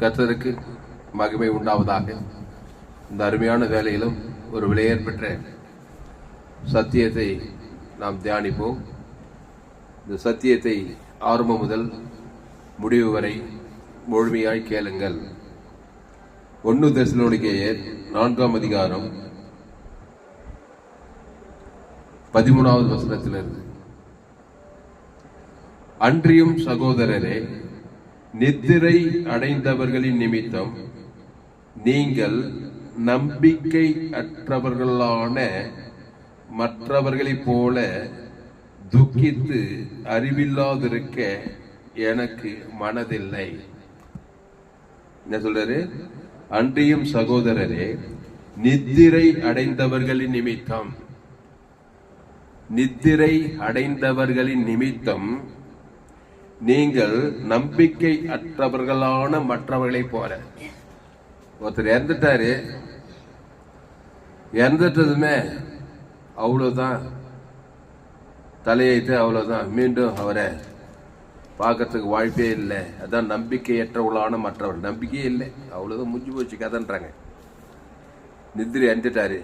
கர்த்தருக்கு மகிமை உண்டாவதாக. இந்த அருமையான வேலையிலும் ஒரு விலையேற பெற்ற சத்தியத்தை நாம் தியானிப்போம். இந்த சத்தியத்தை ஆரம்பம் முதல் முடிவு வரை முழுமையாய் கேளுங்கள். 1 தெசலோனிக்கேயர் 4ஆம் அதிகாரம் 13வது வசனத்திலிருந்து, அன்றியும் சகோதரரே, நித்திரை அடைந்தவர்களின் நிமித்தம் நீங்கள் நம்பிக்கை அற்றவர்களான மற்றவர்களைப் போல துக்கித்து அறிவில்லாதிருக்க எனக்கு மனதில்லை. என்ன சொல்றாரு? அன்றியும் சகோதரரே, நித்திரை அடைந்தவர்களின் நிமித்தம், நித்திரை அடைந்தவர்களின் நிமித்தம் நீங்கள் நம்பிக்கை அற்றவர்களான மற்றவர்களை போல. ஒருத்தர் இறந்துட்டாரு, இறந்துட்டதுமே அவ்வளவுதான், தலையைத்து அவ்வளவுதான், மீண்டும் அவரை பார்க்கறதுக்கு வாய்ப்பே இல்லை. அதான் நம்பிக்கையற்றவர்களான மற்றவர். நம்பிக்கையே இல்லை, அவ்வளவுதான், முடிஞ்சு போச்சு கதைன்றாங்க. நித்திரை அடைந்துட்டாரு.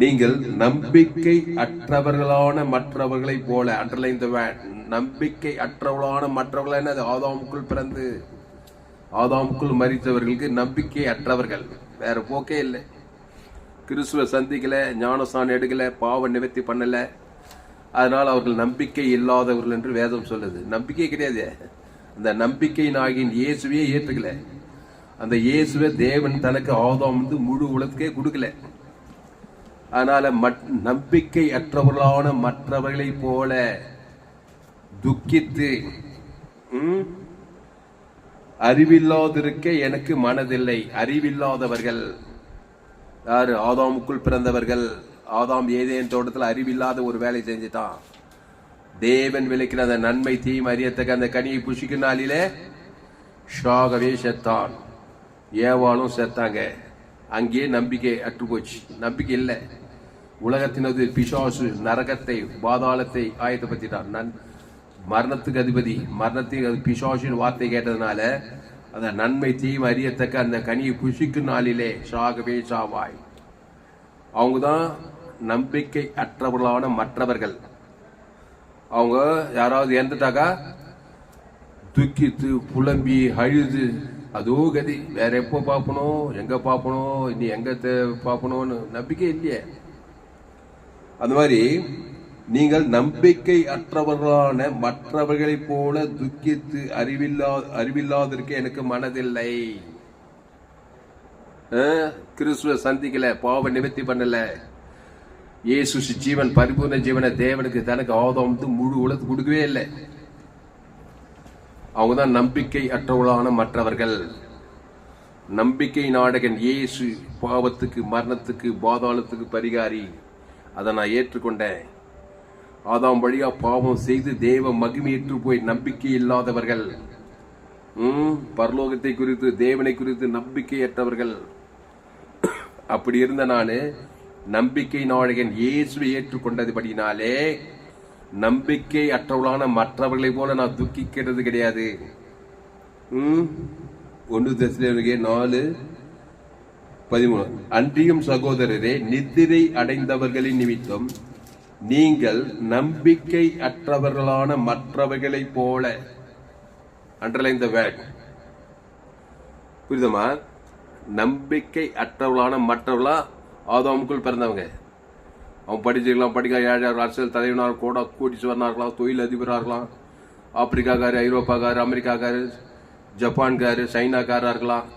நீங்கள் நம்பிக்கை அற்றவர்களான மற்றவர்களை போல. Underline the word. நம்பிக்கை அற்றவர்களான மற்றவர்கள் என்ன? ஆதாமுக்குள் பிறந்து ஆதாமுக்குள் மரித்தவர்களுக்கு நம்பிக்கை அற்றவர்கள். வேற போக்கே இல்லை. கிறிஸ்துவ சந்திக்கல, ஞானஸ்நானம் எடுக்கல, பாவ நிவர்த்தி பண்ணல, அதனால அவர்கள் நம்பிக்கை இல்லாதவர்கள் என்று வேதம் சொல்லுது. நம்பிக்கை கிடையாது. அந்த நம்பிக்கையின் ஆகிய இயேசுவே ஏற்றுக்கல. அந்த இயேசுவை தேவன் தனக்கு ஆதாம் முழு உலகத்துக்கே கொடுக்கல. அதனால நம்பிக்கை அற்றவர்களான மற்றவர்களை போல துக்கித்து அறிவில்லாதிருக்க எனக்கு மனதில்லை. அறிவில்லாதவர்கள் யாரு? ஆதாமுக்குள் பிறந்தவர்கள். ஆதாம் ஏதேன் தோட்டத்தில் அறிவில்லாத ஒரு வேலை செஞ்சுட்டான். தேவன் விளக்கின அந்த நன்மை தீமை அறியத்தக்க அந்த கனியை புஷிக்கும் நாளிலே ஷாகவே செத்தான். ஏவாளும் செத்தாங்க. அங்கே நம்பிக்கை அற்று போச்சு. நம்பிக்கை இல்லை. உலகத்தினது பிசாசு நரகத்தை, பாதாளத்தை ஆயத்தப்படுத்திட்டான். மரணத்துக்கு அதிபதி, மரணத்துக்கு பிசாசின் வார்த்தை கேட்டதுனால அந்த நன்மை தீமை அறியத்தக்க அந்த கனியை புசிக்கும் நாளிலே சாகவே சாவாய். அவங்கதான் நம்பிக்கை அற்றவர்களான மற்றவர்கள். அவங்க யாராவது இறந்துட்டாக்கா துக்கித்து புலம்பி அழுது அதோ கதி, வேற எப்போ பார்ப்பணும், எங்க பார்ப்பணும், இனி எங்க பார்ப்பணும்னு நம்பிக்கை இல்லையே. அந்த மாதிரி நீங்கள் நம்பிக்கை அற்றவர்களான மற்றவர்களை போல துக்கித்து அறிவில்லாதிருக்க எனக்கு மனதில்லை. கிறிஸ்துவ சந்திக்கல, பாவ நிவர்த்தி பண்ணல, இயேசு ஜீவன், பரிபூர்ண ஜீவனை தேவனுக்கு தனக்கு ஆதாம் முழு உலகத்துக்கு கொடுக்கவே இல்லை. அவங்கதான் நம்பிக்கை அற்றவர்களான மற்றவர்கள். நம்பிக்கை நாடகன் இயேசு பாவத்துக்கு, மரணத்துக்கு, பாதாளத்துக்கு பரிகாரி. அதை நான் ஏற்றுக்கொண்டேன். ஆதாம் வழியா பாவம் செய்து தேவ மகிமையற்று போய் நம்பிக்கை இல்லாதவர்கள், பரலோகத்தை குறித்து, தேவனை குறித்து நம்பிக்கையற்றவர்கள். அப்படி இருந்த நானு நம்பிக்கை நாடகன் இயேசுவை ஏற்றுக்கொண்டதுபடினாலே நம்பிக்கை அற்றவர்களான மற்றவர்களை போல நான் துக்கிக்கிறது கிடையாது. 1 தெசலோனிக்கேயர் 4:13, அன்றியும் சகோதரரே, நித்திரை அடைந்தவர்களின் நிமித்தம் நீங்கள் நம்பிக்கை அற்றவர்களான மற்றவர்களை போல. Underline the word. புரியுதமா? நம்பிக்கை அற்றவர்களான மற்றவர்களா ஆதாமுக்குள் பிறந்தவங்க. அவன் படிச்சிருக்கலாம், படிக்க ஏழாயிரம் அரசியல் தலைவனாக கூட கோடீஸ்வரனாகலாம், தொழில் அதிபராகலாம், ஆப்பிரிக்காக்காரு, ஐரோப்பாக்காரு, அமெரிக்காக்காரு, ஜப்பான்காரு, சைனாக்காரா இருக்கலாம்,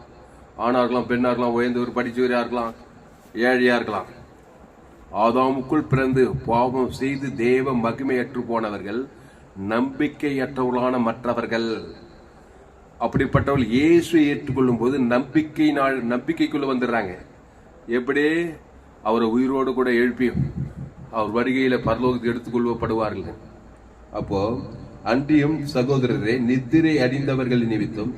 ஆணா இருக்கலாம், பெண்ணா இருக்கலாம், உயர்ந்தவர் படிச்சவரா இருக்கலாம், ஏழையா இருக்கலாம். ஆதாமுக்குள் பிறந்து பாவம் செய்து தேவ மகிமையற்று போனவர்கள் நம்பிக்கையற்றவர்களான மற்றவர்கள். அப்படிப்பட்டவர்கள் இயேசு ஏற்றுக்கொள்ளும் போது நம்பிக்கைக்குள்ள வந்துடுறாங்க. எப்படி? அவரை உயிரோடு கூட எழுப்பி அவர் வருகையில பரலோகத்துக்கு எடுத்துக்கொள்ளப்படுவார்கள். அப்போ அன்றியும் சகோதரரே, நித்திரை அடைந்தவர்கள் நிமித்தம்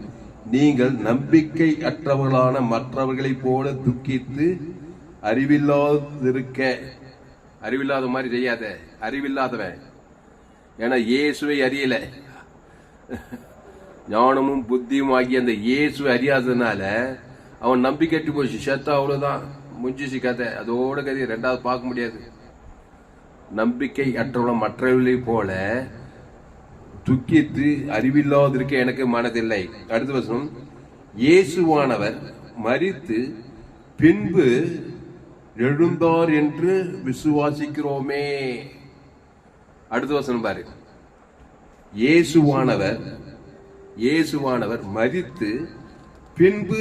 நீங்கள் நம்பிக்கை அற்றவர்களான மற்றவர்களை போல துக்கித்து அறிவில்லாதிருக்க. அறிவில்லாத மாதிரி செய்யாத. அறிவில்லாதவன். ஏன்னா இயேசுவை அறியல. ஞானமும் புத்தியும் ஆகிய அந்த இயேசுவை அறியாததுனால அவன் நம்பிக்கை கட்டி போச்சு. செத்தா அவ்வளவுதான், முடிஞ்சிச்சு கதை, அதோட கதையை ரெண்டாவது பார்க்க முடியாது. நம்பிக்கை அற்றவளம் மற்றவர்களை போல துக்கித்து அறிவில்லாதிருக்க எனக்கு மனதில்லை. அடுத்த வசனம், இயேசுவானவர் மரித்து பின்பு எழுந்தார் என்று விசுவாசிக்கிறோமே. அடுத்த வசனம் பாரு, இயேசுவானவர் மரித்து பின்பு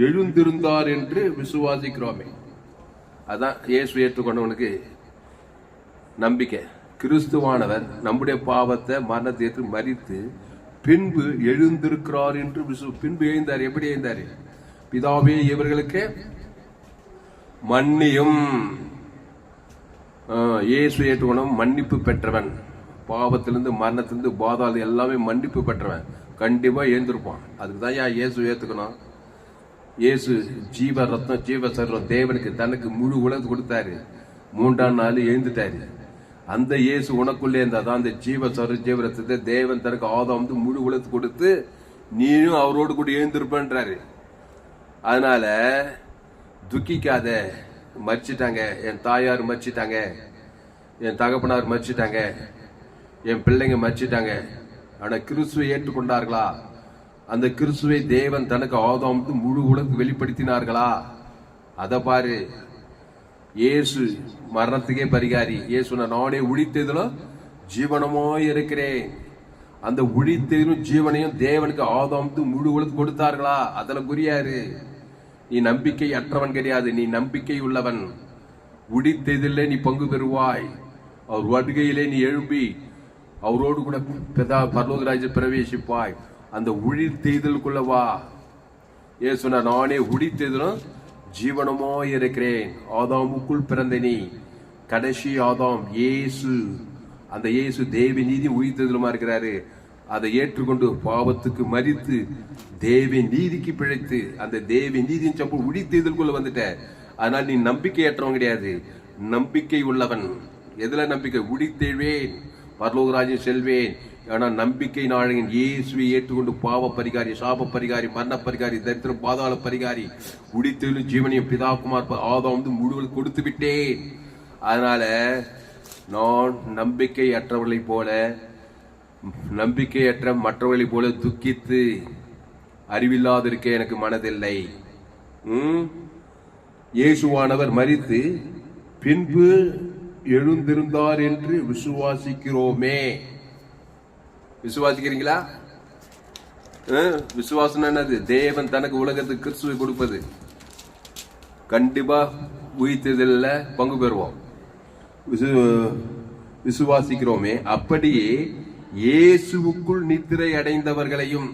எழுந்திருந்தார் என்று விசுவாசிக்கிறோமே. அதான் இயேசு ஏற்றுக்கொண்டவனுக்கு நம்பிக்கை. கிறிஸ்துவானவர் நம்முடைய பாவத்தை மரணத்தை ஏற்று மரித்து பின்பு எழுந்திருக்கிறார் என்று பின்பு எழுந்தார். எப்படி எழுந்தாரு? பிதாவே இவர்களுக்கு மன்னியும். இயேசு ஏற்றுக்கொண்டவன் மன்னிப்பு பெற்றவன், பாவத்திலிருந்து மரணத்திலிருந்து பாதாளம் எல்லாமே மன்னிப்பு பெற்றவன், கண்டிப்பா எழுந்திருப்பான். அதுக்கு தான் இயேசு ஏத்துக்கணும். இயேசு ஜீவ ரத்னம் ஜீவ சர்வம், தேவனுக்கு தனக்கு முழு உலகத்து கொடுத்தாரு, 3ஆம் நாள் எழுந்துட்டாரு. அந்த இயேசு உனக்குள்ளே இருந்தாதான் அந்த ஜீவ சர்வ ஜீவ ரத்தத்தை தேவன் தனக்கு ஆதாம் முழு உலகத்து கொடுத்து நீயும் அவரோடு கூட எழுந்திருப்பன்றாரு. அதனால துக்கிக்காத. மறிச்சிட்டாங்க, என் தாயார் மறிச்சிட்டாங்க, என் தகப்பனார் மறிச்சிட்டாங்க, என் பிள்ளைங்க மறிச்சிட்டாங்க, ஆனா கிறிஸ்துவை ஏற்றுக்கொண்டார்களா? அந்த கிறிஸ்துவை தேவன் தனக்கு ஆதாம் முழு உலகம் வெளிப்படுத்தினார்களா? அத பாரு. இயேசு மரணத்துக்கே பரிகாரி. இயேசு நானே உழித்ததிலும் ஜீவனமாய் இருக்கிறேன். அந்த உழித்ததிலும் ஜீவனையும் தேவனுக்கு ஆதாம் முழு உலகம் கொடுத்தார்களா? அதுல குறியாரு. நீ நம்பிக்கை அற்றவன் கிடையாது, நீ நம்பிக்கை உள்ளவன். உடித்ததிலே நீ பங்கு பெறுவாய். அவர் வருகையிலே நீ எழும்பி அவரோடு கூட பரலோகராஜ பிரவேசிப்பாய். அந்த உழித்தெய்தலுக்குள்ள வா. இயேசு நானே உழித்ததிலும் ஜீவனமாய் இருக்கிறேன். ஆதாமுக்குள் பிறந்த நீ கடைசி ஆதாம் இயேசு. அந்த இயேசு தேவி நீதி உயிர்த்ததிலுமா இருக்கிறாரு. அதை ஏற்றுக்கொண்டு பாவத்துக்கு மரித்து தேவி நீதிக்கு பிழைத்து அந்த தேவி நீதியின் சம்பு உழித்தெய்தலுக்குள்ள வந்துட்ட. அதனால நீ நம்பிக்கையற்றவன் கிடையாது, நம்பிக்கை உள்ளவன். எதுல நம்பிக்கை? உழித்தெழுவேன், பரலோகராஜ்யம் செல்வேன். ஆனா நம்பிக்கை நாழகன் இயேசுவை ஏற்றுக்கொண்டு பாவ பரிகாரி, சாப பரிகாரி, மரண பரிகாரி, தரித்திரம் பாதாள பரிகாரி, உடித்தெழும் ஜீவனையும் பிதாகுமார் ஆதாம் முழுவதும் கொடுத்து விட்டேன். அதனால நான் நம்பிக்கையற்றவர்களை போல, நம்பிக்கையற்ற மற்றவர்களை போல துக்கித்து அறிவில்லாதிருக்க எனக்கு மனதில்லை. இயேசுவானவர் மரித்து பின்பு எழுந்திருந்தார் என்று விசுவாசிக்கிறோமே. விசுவாசிக்கிறீங்களா? விசுவாசம் என்னது? தேவன் தனக்கு உலகத்துக்கு கிறிஸ்துவை கொடுப்பது. கண்டிப்பா உயிர்த்ததில் பங்கு பெறுவோம். விசுவாசிக்கிறோமே. அப்படியே இயேசுவுக்குள் நித்திரை அடைந்தவர்களையும்,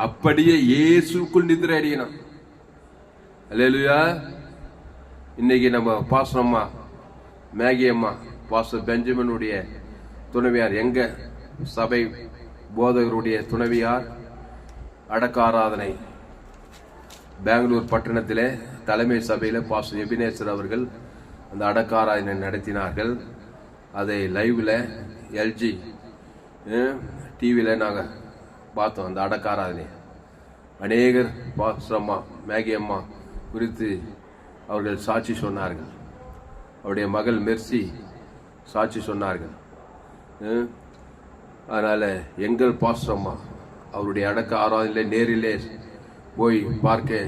அப்படியே இயேசுக்குள் நித்திரை அடையணும். அல்லேலூயா. இன்னைக்கு நம்ம பாஸ்டர் அம்மா மேகி அம்மா, பாஸ்டர் பெஞ்சமினுடைய துணைவியார், எங்க சபை போதகருடைய துணைவியார், அடக்க ஆராதனை பெங்களூர் பட்டணத்திலே தலைமை சபையில பாஸ்டர் எபினேசர் அவர்கள் அந்த அடக்க ஆராதனை நடத்தினார்கள். அதை லைவ்ல எல்ஜி டிவியில் நாங்கள் பார்த்தோம். அந்த அடக்க ஆராதனை அநேகர் பாஸ்டர் அம்மா மேகி அம்மா குறித்து அவர்கள் சாட்சி சொன்னார்கள். அவருடைய மகள் மெர்சி சாட்சி சொன்னார்கள். அதனால எங்கள் பாஸ்டர் அம்மா அவருடைய அடக்க ஆராதனையிலே நேரிலே போய் பார்க்க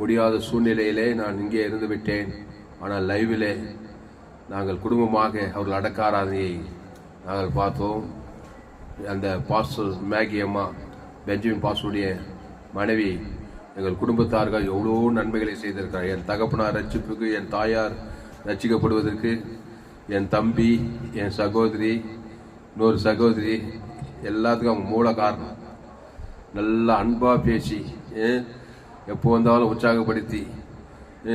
முடியாத சூழ்நிலையிலே நான் இங்கே இருந்து விட்டேன். ஆனால் லைவிலே நாங்கள் குடும்பமாக அவர்கள் அடக்க ஆராதனையை நாங்கள் பார்த்தோம். அந்த பாஸ்டர் மேகி அம்மா, பெஞ்சமின் பாஸ்டருடைய மனைவி, எங்கள் குடும்பத்தார்கள் எவ்வளோ நன்மைகளை செய்திருக்கிறார். என் தகப்பனார் ரட்சிப்புக்கு, என் தாயார் ரட்சிக்கப்படுவதற்கு, என் தம்பி, என் சகோதரி, இன்னொரு சகோதரி, எல்லாத்துக்கும் அவங்க மூல காரணம். நல்லா அன்பா பேசி எப்போ வந்தாலும் உற்சாகப்படுத்தி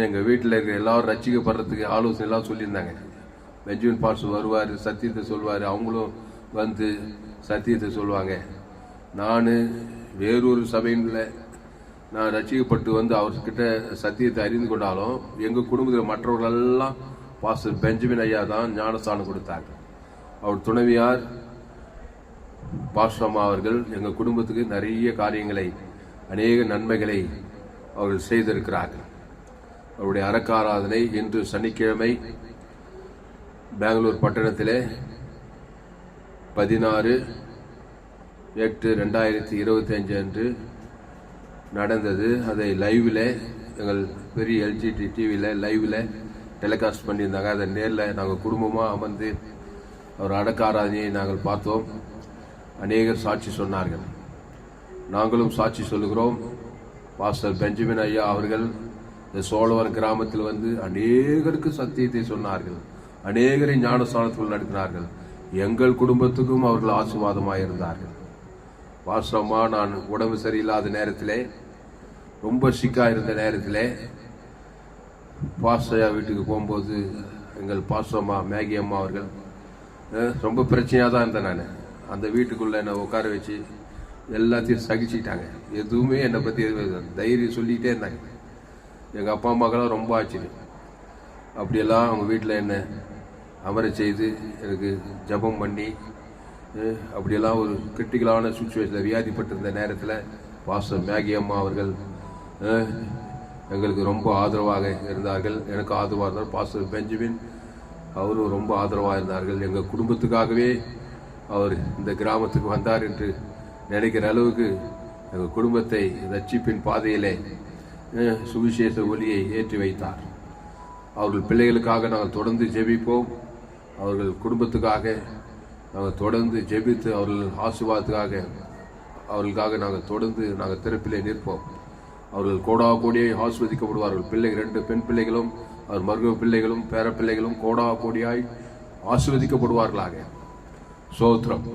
எங்கள் வீட்டில் இருக்கிற எல்லாரும் ரட்சிக்கப்படுறதுக்கு ஆலோசனை எல்லாம் சொல்லியிருந்தாங்க. பெஞ்சமின் பாஸ்டர் வருவார், சத்தியத்தை சொல்வார், அவங்களும் வந்து சத்தியத்தை சொல்லுவாங்க. நான் வேறொரு சபையில் நான் ரட்சிக்கப்பட்டு வந்து அவர்கிட்ட சத்தியத்தை அறிந்து கொண்டாலும் எங்கள் குடும்பத்தில் மற்றவர்களெல்லாம் பாஸ்டர் பெஞ்சமின் ஐயா தான் ஞானஸ்தானம் கொடுத்தாங்க. அவர் துணைவியார் பாஸ்டர் அம்மா அவர்கள் எங்கள் குடும்பத்துக்கு நிறைய காரியங்களை, அநேக நன்மைகளை அவர்கள் செய்திருக்கிறார்கள். அவருடைய அரக்காராதனை இன்று சனிக்கிழமை பெங்களூர் பட்டணத்திலே 16/8/2025 அன்று நடந்தது. அதை லைவில் எங்கள் பெரிய எல்ஜிடி டிவியில் லைவில் டெலிகாஸ்ட் பண்ணியிருந்தாங்க. அதை நேரில் நாங்கள் குடும்பமாக அமர்ந்து அவர் அடக்காராதனையை நாங்கள் பார்த்தோம். அநேகர் சாட்சி சொன்னார்கள். நாங்களும் சாட்சி சொல்லுகிறோம். பாஸ்டர் பெஞ்சமின் ஐயா அவர்கள் இந்த சோழவரம் கிராமத்தில் வந்து அநேகருக்கு சத்தியத்தை சொன்னார்கள். அநேகரை ஞானஸ்தானத்தில் நடத்தினார்கள். எங்கள் குடும்பத்துக்கும் அவர்கள் ஆசீர்வாதமாக இருந்தார்கள். பாஸ்டர் அம்மா, நான் உடம்பு சரியில்லாத நேரத்திலே, ரொம்ப சிக்காக இருந்த நேரத்திலே பாஸ்டர் ஐயா வீட்டுக்கு போகும்போது எங்கள் பாஸ்டர் அம்மா மேகி அம்மா அவர்கள் ரொம்ப பிரச்சனையாக தான் இருந்தேன். நான் அந்த வீட்டுக்குள்ளே என்னை உட்கார வச்சு எல்லாத்தையும் சகிச்சுக்கிட்டாங்க. எதுவுமே என்னை பற்றி தைரியம் சொல்லிகிட்டே இருந்தாங்க. எங்கள் அப்பா அம்மாக்கெல்லாம் ரொம்ப ஆச்சரியம். அப்படியெல்லாம் அவங்க வீட்டில் என்னை அமர செய்து எனக்கு ஜபம் பண்ணி, அப்படியெல்லாம் ஒரு கிரிட்டிக்கலான சுச்சுவேஷனில் வியாதிப்பட்டிருந்த நேரத்தில் பாஸ்டர் மேகி அம்மா அவர்கள் எங்களுக்கு ரொம்ப ஆதரவாக இருந்தார்கள். எனக்கு ஆதரவாக இருந்தார். பாஸ்டர் பெஞ்சமின் அவரும் ரொம்ப ஆதரவாக இருந்தார்கள். எங்கள் குடும்பத்துக்காகவே அவர் இந்த கிராமத்துக்கு வந்தார் என்று நினைக்கிற அளவுக்கு எங்கள் குடும்பத்தை ரட்சிப்பின் பாதையிலே சுவிசேஷ ஒளியை ஏற்றி வைத்தார். அவர்கள் பிள்ளைகளுக்காக நாங்கள் தொடர்ந்து ஜெபிப்போம். அவர்கள் குடும்பத்துக்காக நாங்கள் தொடர்ந்து ஜெபித்து அவர்கள் ஆசீர்வாதத்துக்காக அவர்களுக்காக நாங்கள் தொடர்ந்து நாங்கள் திறப்பிலே நிற்போம். அவர்கள் கோடா கோடியை ஆசீர்வதிக்கப்படுவார்கள். பிள்ளைகள் 2 பெண் பிள்ளைகளும் அவர் மருமக பிள்ளைகளும் பேர பிள்ளைகளும் கோடா கோடியாய் ஆசீர்வதிக்கப்படுவார்களாக. சோத்திரம்.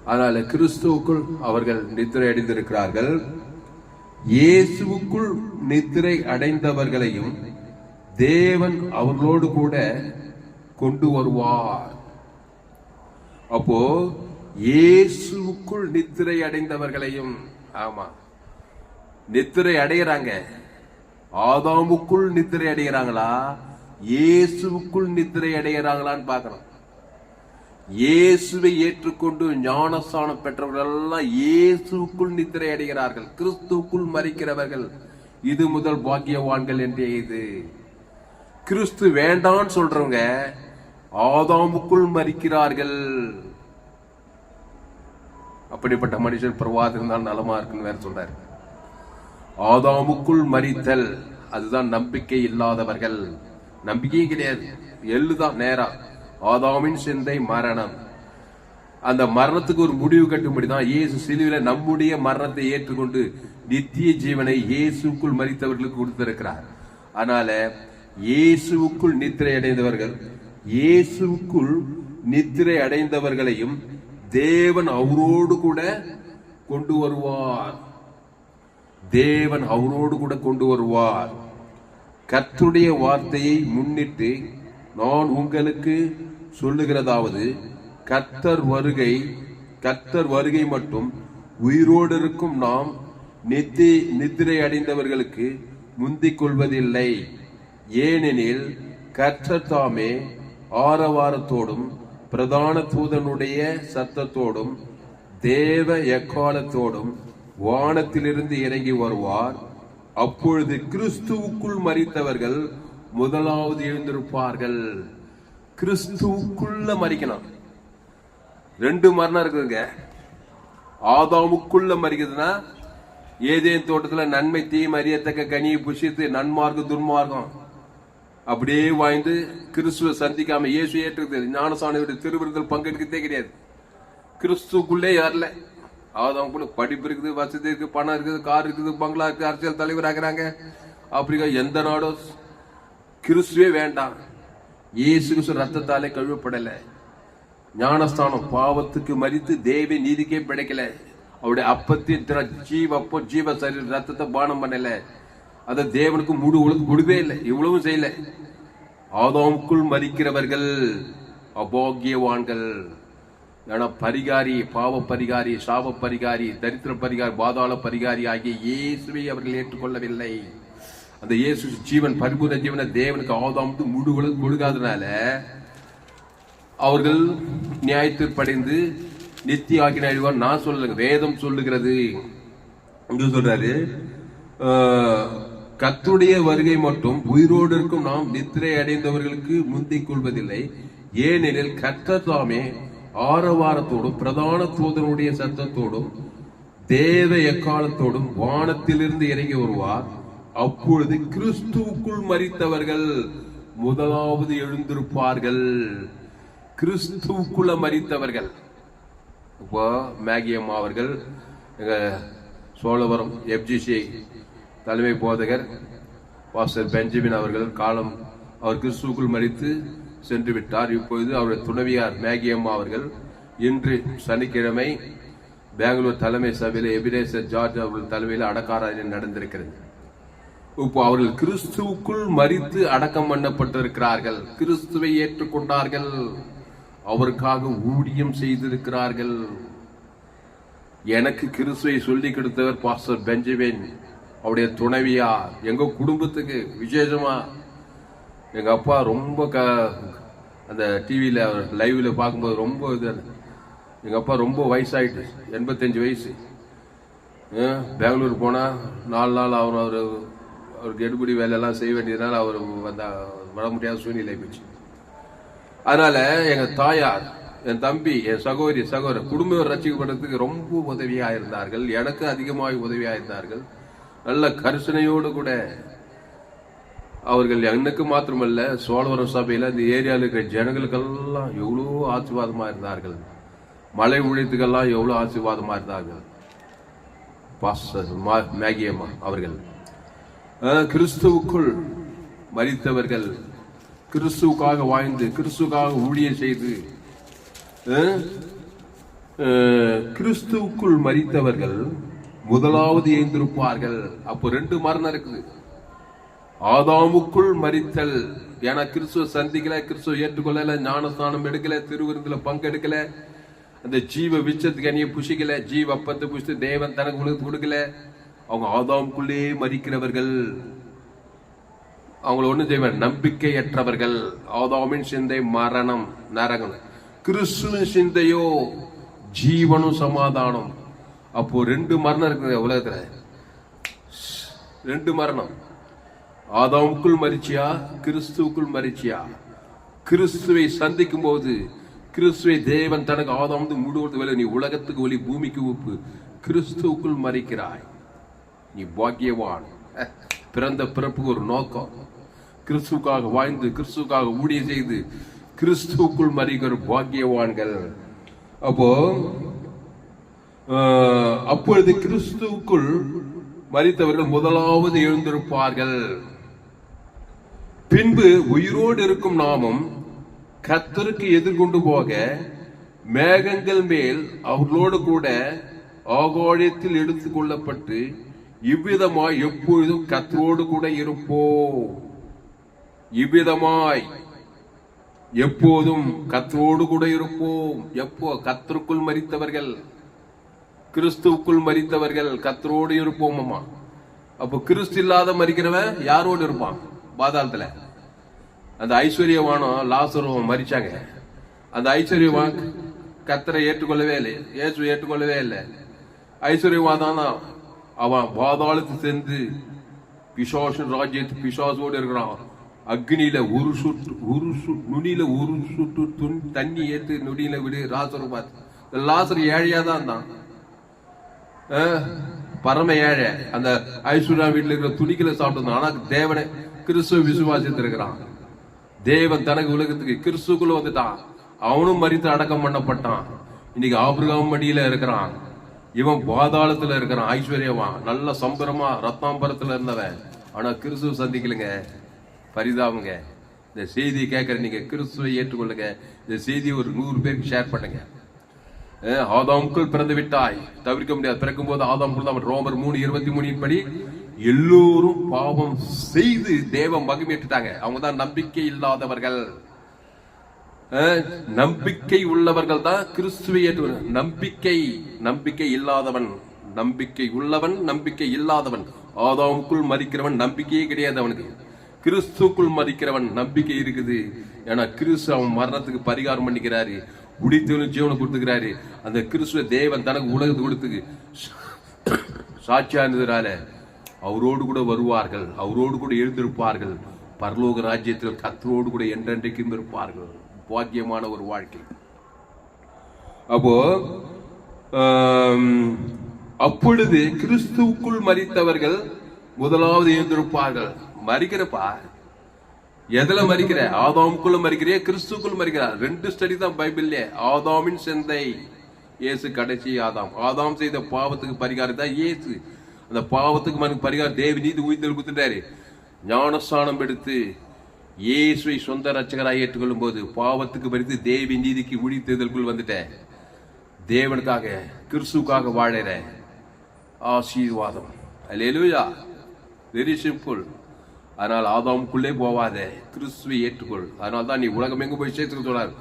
அதனால கிறிஸ்துவுக்குள் அவர்கள் நித்திரை அடைந்திருக்கிறார்கள். இயேசுவுக்குள் நித்திரை அடைந்தவர்களையும் தேவன் அவர்களோடு கூட கொண்டு வருவார். அப்போ இயேசுவுக்குள் நித்திரை அடைந்தவர்களையும், ஆமா, நித்திரை அடைகிறாங்க. ஆதாமுக்குள் நித்திரை அடைகிறாங்களா, இயேசுவுக்குள் நித்திரை அடைகிறாங்களான்னு பார்க்கணும். இயேசுவை ஏற்றுக்கொண்டு ஞானஸ்தானம் பெற்றவர்கள் எல்லாம் இயேசுக்குள் நித்திரை அடைகிறார்கள். கிறிஸ்துவுக்குள் மரிக்கிறவர்கள் இது முதல் பாக்கியவான்கள் என்றே. இது கிறிஸ்து வேண்டான்னு சொல்றவங்க ஆதாமுக்குள் மரிக்கிறார்கள். அப்படிப்பட்ட மனுஷன் பிரவாதம் இருந்தால் நலமா இருக்குன்னு வேற சொல்றாரு. ஆதாமுக்குள் மரித்தல், அதுதான் நம்பிக்கை இல்லாதவர்கள். நம்பிக்கையும் கிடையாது, எள்ளுதான் நேரா. ஆதாமின் சிந்தை மரணம். அந்த மரணத்துக்கு ஒரு முடிவு கட்டும்படிதான் இயேசு சிலுவையில நம்முடைய மரணத்தை ஏற்றுக்கொண்டு நித்திய ஜீவனை இயேசுக்குள் மரித்தவர்களுக்கு கொடுத்திருக்கிறார். அதனால இயேசுவுக்குள் நித்திரை அடைந்தவர்கள், இயேசுக்குள் நித்திரை அடைந்தவர்களையும் தேவன் அவரோடு கூட கொண்டு வருவார். தேவன் அவரோடு கூட கொண்டு வருவார். கர்த்தருடைய வார்த்தையை முன்னிட்டு நான் உங்களுக்கு சொல்லுகிறதாவது, கர்த்தர் வருகை மட்டும் உயிரோடு இருக்கும் நாம் நித்திரை அடைந்தவர்களுக்கு முந்திக் கொள்வதில்லை. ஏனெனில் கர்த்தர் தாமே ஆரவாரத்தோடும் பிரதான தூதனுடைய சத்தத்தோடும் தேவ எக்காலத்தோடும் வானத்திலிருந்து இறங்கி வருவார். அப்பொழுது கிறிஸ்துவுக்குள் மரித்தவர்கள் முதலாவது எழுந்திருப்பார்கள். கிறிஸ்துவுக்குள்ள மரிக்கணும். 2 மரணம் இருக்குதுங்க. ஆதாமுக்குள்ள மரிக்குதுன்னா, ஏதேன் தோட்டத்துல நன்மை தீமை அறியத்தக்க கனியை புசித்து நன்மார்க்கம் துன்மார்க்கம் அப்படியே வாழ்ந்து கிறிஸ்துவ சந்திக்காம இயேசு ஏற்றுக்கிறது ஞானசானியுடைய திருவிருந்தல் பங்கெடுக்கதே கிடையாது. கிறிஸ்துக்குள்ளே யாரில்ல. ஆதாமுக்குள்ள படிப்பு இருக்குது, வசதி இருக்கு, பணம் இருக்குது, கார் இருக்குது, பங்களா இருக்கு, அரசியல் தலைவர் ஆகிறாங்க. அப்படிங்க எந்த நாடும் கிறிஸ்துவே வேண்டாம். இயேசு கிறிஸ்து ரத்தத்தாலே கழுவப்படல. ஞானஸ்தானம் பாவத்துக்கு மரித்து தேவி நீதிக்கே பிழைக்கல. அவருடைய அப்பத்தின் ஜீவ சரீர ரத்தத்தை பானம் பண்ணல. அதை தேவனுக்கு முடிவே இல்லை. இவ்வளவும் செய்யல. ஆதாமுக்குள் மரிக்கிறவர்கள் அபாகியவான்கள். ஏன்னா பரிகாரி, பாவ பரிகாரி, சாப பரிகாரி, தரித்திர பரிகாரி, பாதாள பரிகாரி ஆகிய இயேசுவை அவர்கள் ஏற்றுக்கொள்ளவில்லை. அந்த இயேசு ஜீவன், பரிபூர்ண ஜீவனை தேவனுக்கு ஆதாமுக்கு கொடுக்காதனால அவர்கள் நியாயத்திற்படைந்து நித்திய ஆக்கினை அழிவார். நான் சொல்லுங்க, வேதம் சொல்லுகிறது. சொல்றாரு, கர்த்தருடைய வருகை மட்டும் உயிரோடு இருக்கும் நாம் நித்திரை அடைந்தவர்களுக்கு முந்திக் கொள்வதில்லை. ஏனெனில் கர்த்தர் தாமே ஆரவாரத்தோடும் பிரதான தூதனுடைய சத்தத்தோடும் தேவ எக்காலத்தோடும் வானத்திலிருந்து இறங்கி வருவார். அப்பொழுது கிறிஸ்துவுக்குள் மரித்தவர்கள் முதலாவது எழுந்திருப்பார்கள். கிறிஸ்துவுக்குள்ள மரித்தவர்கள். இப்போ மேகி அம்மா அவர்கள், எங்க சோழவரம் FGC தலைமை போதகர் பாஸ்டர் பெஞ்சமின் அவர்கள் காலம், அவர் கிறிஸ்துவுக்குள் மரித்து சென்று விட்டார். இப்பொழுது அவருடைய துணைவியார் மேகி அம்மா அவர்கள் இன்று சனிக்கிழமை பெங்களூர் தலைமை சபையில் எபிரேசர் ஜார்ஜ் அவர்கள் தலைமையில் அடக்காராயம் நடந்திருக்கிறது. இப்போ அவர்கள் கிறிஸ்துவுக்குள் மரித்து அடக்கம் பண்ணப்பட்டிருக்கிறார்கள். கிறிஸ்துவை ஏற்றுக்கொண்டார்கள். அவருக்காக ஊழியம் செய்திருக்கிறார்கள். எனக்கு கிறிஸ்துவை சொல்லி கொடுத்தவர் பாஸ்டர் பெஞ்சமின், அவருடைய துணைவியா. எங்க குடும்பத்துக்கு விசேஷமா எங்க அப்பா ரொம்ப அந்த டிவியில லைவ்ல பார்க்கும்போது ரொம்ப இது, எங்க அப்பா ரொம்ப வயசாயிட்டு, 85 வயசு. பெங்களூர் போனா 4 நாள் அவருக்கு எடுபடி வேலையெல்லாம் செய்ய வேண்டியதுனால அவர் வர முடியாத சூழ்நிலை போச்சு. அதனால எங்க தாயார், என் தம்பி, என் சகோதரர் குடும்பம் ரட்சிக்கப்படுறதுக்கு ரொம்ப உதவியா இருந்தார்கள். எனக்கு அதிகமாக உதவியா இருந்தார்கள். நல்ல கரிசனையோடு கூட அவர்கள் எனக்கு மாத்திரமல்ல, சோழவரம் சபையில இந்த ஏரியாவில் இருக்கிற ஜனங்களுக்கெல்லாம் எவ்வளோ ஆசீர்வாதமா இருந்தார்கள். மலை உழைத்துக்கெல்லாம் எவ்வளவு ஆசீர்வாதமா இருந்தார்கள். மேகி அம்மா அவர்கள் கிறிஸ்துவுக்குள் மரித்தவர்கள், கிறிஸ்துவுக்காக வாழ்ந்து கிறிஸ்துவுக்காக ஊழியம் செய்து கிறிஸ்துவுக்குள் மரித்தவர்கள் முதலாவது எழுந்திருப்பார்கள். அப்போ 2 மரணம் இருக்குது. ஆதாமுக்குள் மரித்தல், ஏன்னா கிறிஸ்துவ சந்திக்கல, கிறிஸ்துவ ஏற்றுக்கொள்ளல, ஞானஸ்தானம் எடுக்கல, திருவிருந்துல பங்கெடுக்கல, அந்த ஜீவ விச்சத்துக்கு அணிய புஷிக்கல, ஜீவ அப்பத்தை புஷித்து தேவன் தனக்கு உலகத்துக்கு கொடுக்கல. அவங்க ஆதாமுக்குள்ளே மரிக்கிறவர்கள். அவங்கள ஒண்ணு செய்வார், நம்பிக்கையற்றவர்கள். ஆதாமின் சிந்தை மரணம், நரகம். கிறிஸ்துவின் சிந்தையோ ஜீவனும் சமாதானம். அப்போ 2 மரணம் இருக்குது உலகத்துல. 2 மரணம். ஆதாமுக்குள் மரிச்சியா, கிறிஸ்துவுக்குள் மரிச்சியா? கிறிஸ்துவை சந்திக்கும் போது, கிறிஸ்துவை தேவன் தனக்கு ஆதாம் முழுவதும் வேலை, நீ உலகத்துக்கு ஒளி, பூமிக்கு உப்பு. கிறிஸ்துவுக்குள் மரிக்கிறாய், நீ பாக்கியவான். பிறந்த பிறப்புக்கு ஒரு நோக்கம். கிறிஸ்துவுக்காக வாழ்ந்து கிறிஸ்துவுக்காக ஊழியம் செய்து கிறிஸ்துவுக்குள் மரிக்கிற பாக்கியவான்கள். அப்பொழுது கிறிஸ்துவுக்குள் மரித்தவர்கள் முதலாவது எழுந்திருப்பார்கள். பின்பு உயிரோடு இருக்கும் நாமும் கர்த்தருக்கு எதிர்கொண்டு போக மேகங்கள் மேல் அவர்களோடு கூட ஆகாயத்தில் எடுத்துக் கொள்ளப்பட்டு இவ்விதமாய் எப்பொழுதும் கர்த்தரோடு கூட இருப்போம். இவ்விதமாய் எப்போதும் கர்த்தரோடு கூட இருப்போம். எப்போ? கர்த்தருக்குள் மரித்தவர்கள், கிறிஸ்துவுக்குள் மரித்தவர்கள் கர்த்தரோடு இருப்போம். அம்மா, அப்போ கிறிஸ்து இல்லாத மரிக்கிறவன் யாரோடு இருப்பான்? பாதாளத்துல. அந்த ஐஸ்வர்யவானும் லாசரும் மரிச்சாங்க. அந்த ஐஸ்வர்யவான் கர்த்தரை ஏற்றுக்கொள்ளவே இல்லை, இயேசு ஏற்றுக்கொள்ளவே இல்லை. ஐஸ்வர்யவான் தான் அவன் பாதாளத்து சென்று பிசாசு ராஜ்யத்து பிசாசோடு இருக்கிறான். அக்னியில ஒரு நுனியில ஒரு சுட்டு தண்ணி ஏற்று நுனியில விடு. லாசர் ஏழையாதான் தான், பரம ஏழை. அந்த ஐஸ்வர்யா வீட்டுல இருக்கிற துணிகளை சாப்பிட்டு, ஆனா தேவனை கிறிஸ்துவ விசுவாசித்து இருக்கிறான். தேவன் தனக்கு உலகத்துக்கு கிறிஸ்துக்குள்ள வந்துட்டான். அவனும் மரித்து அடக்கம் பண்ணப்பட்டான். இன்னைக்கு ஆபிரகாம் மடியில இருக்கிறான். இவன் பாதாளத்துல இருக்கிறான். ஐஸ்வர்யவான், நல்ல சம்பரமா ரத்னாம்பரத்துல இருந்தவன். ஆனா கிறிஸ்துவ சந்திக்கலுங்க. பரிதாபங்க. இந்த செய்தியை கேட்கிற நீங்க கிறிஸ்துவை ஏற்றுக்கொள்ளுங்க. இந்த செய்தியை ஒரு 100 பேருக்கு ஷேர் பண்ணுங்க. ஆதாமுக்குள் பிறந்து விட்டாய், தவிர்க்க முடியாது. பிறக்கும் போது ஆதாமுக்குள் தான். ரோமர் 3:23 படி எல்லோரும் பாவம் செய்து தேவ மகிமையிட்டாங்க. அவங்க தான் நம்பிக்கை இல்லாதவர்கள். நம்பிக்கை உள்ளவர்கள் தான் கிறிஸ்துவை ஏற்று. நம்பிக்கை இல்லாதவன், நம்பிக்கை உள்ளவன், நம்பிக்கை இல்லாதவன். ஆதாமுக்குள் மரிக்கிறவன் நம்பிக்கையே கிடையாது அவனுக்கு. கிறிஸ்துக்குள் மரிக்கிறவன் நம்பிக்கை இருக்குது. ஏன்னா கிறிஸ்து அவன் மரணத்துக்கு பரிகாரம் பண்ணிக்கிறாரு. உடித்தவனும் ஜீவனை கொடுத்துக்கிறாரு. அந்த கிறிஸ்துவ தேவன் தனக்கு உலகத்துக்கு கொடுத்துக்கு சாட்சியா இருந்ததுனால அவரோடு கூட வருவார்கள், அவரோடு கூட எழுந்திருப்பார்கள், பரலோக ராஜ்யத்தில் கர்த்தரோடு கூட என்றென்றைக்கும் இருப்பார்கள். பாக்கியமான ஒரு வாழ்க்கை. அப்போ அப்பொழுது கிறிஸ்துவுக்குள் மரித்தவர்கள் முதலாவது எழுந்திருப்பார்கள். மரிக்கிறப்பா எதுல மரிக்கிற? ஆதாமுக்குள்ள மரிக்கிறிய, கிறிஸ்துக்குள் மரிக்கிறார். 2 ஸ்டடி தான் பைபிள்ல. ஆதாமின் செந்தை இயேசு, கடைசி ஆதாம். ஆதாம் செய்த பாவத்துக்கு பரிகாரம் தான் இயேசு. அந்த பாவத்துக்கு பரிகாரம் தேவ நீதி உயிர்த்தெழு கொடுத்துட்டாரு. ஞானஸ்தானம் எடுத்து இயேசுவை சொந்த ரட்சகராக ஏற்றுக்கொள்ளும் போது பாவத்துக்கு பறித்து தேவி நீதிக்கு உயிர்த்தெழுதலுக்குள் வந்துட்டேன். தேவனுக்காக கிறிஸ்துக்காக வாழற ஆசீர்வாதம். அல்லேலூயா. Very simple. அதனால் ஆதாமுக்குள்ளே போவாத, கிறிஸ்துவை ஏற்றுக்கொள். அதனால தான் நீ உலகம் எங்கு போய் சேர்த்துக்க சொன்னார்.